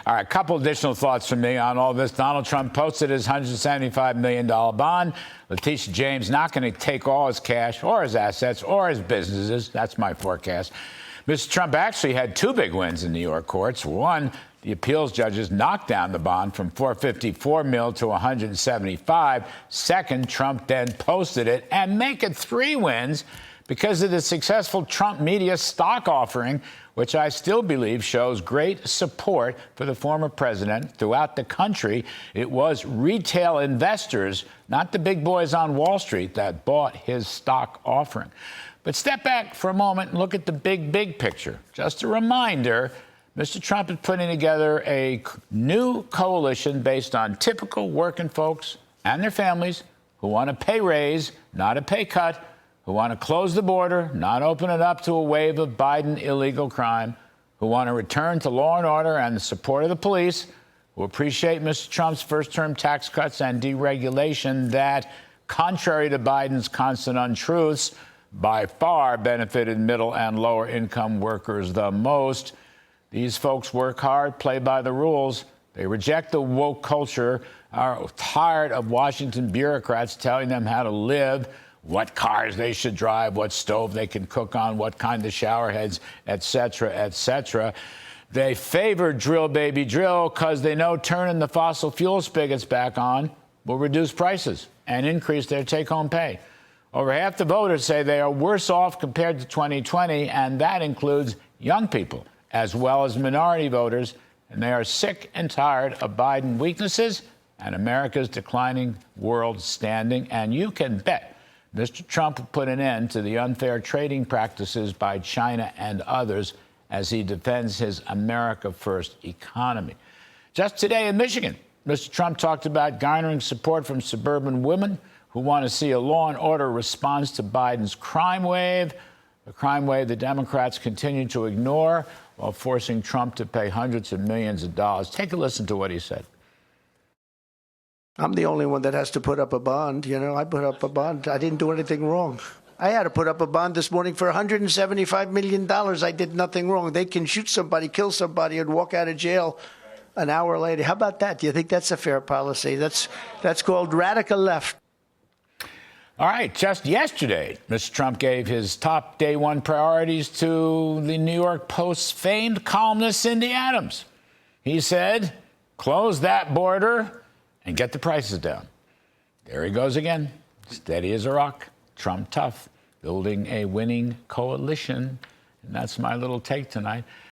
All right, a couple additional thoughts from me on all this. Donald Trump posted his $175 million bond. Letitia James not going to take all his cash or his assets or his businesses. That's my forecast. Mr. Trump actually had two big wins in New York courts. One, the appeals judges knocked down the bond from $454 million to $175 million. Second, Trump then posted it and make it three wins because of the successful Trump media stock offering, which I still believe shows great support for the former president throughout the country. It was retail investors, not the big boys on Wall Street, that bought his stock offering. But step back for a moment and look at the big picture. Just a reminder, Mr. Trump is putting together a new coalition based on typical working folks and their families who want a pay raise, not a pay cut, who want to close the border, not open it up to a wave of Biden illegal crime, who want to return to law and order and the support of the police, who appreciate Mr. Trump's first-term tax cuts and deregulation that, contrary to Biden's constant untruths, by far benefited middle and lower-income workers the most. These folks work hard, play by the rules. They reject the woke culture, are tired of Washington bureaucrats telling them how to live, what cars they should drive, what stove they can cook on, what kind of shower heads, et cetera, et cetera. They favor drill, baby, drill, because they know turning the fossil fuel spigots back on will reduce prices and increase their take-home pay. Over half the voters say they are worse off compared to 2020, and that includes young people as well as minority voters, and they are sick and tired of Biden weaknesses and America's declining world standing. And you can bet Mr. Trump will put an end to the unfair trading practices by China and others as he defends his America First economy. Just today in Michigan, Mr. Trump talked about garnering support from suburban women who want to see a law and order response to Biden's crime wave, a crime wave the Democrats continue to ignore while forcing Trump to pay hundreds of millions of dollars. Take a listen to what he said. I'm the only one that has to put up a bond. You know, I put up a bond. I didn't do anything wrong. I had to put up a bond this morning for $175 million. I did nothing wrong. They can shoot somebody, kill somebody, and walk out of jail an hour later. How about that? Do you think that's a fair policy? That's called radical left. All right. Just yesterday, Mr. Trump gave his top day one priorities to the New York Post's famed columnist, Cindy Adams. He said, close that border and get the prices down. There he goes again, steady as a rock, Trump tough, building a winning coalition. And that's my little take tonight.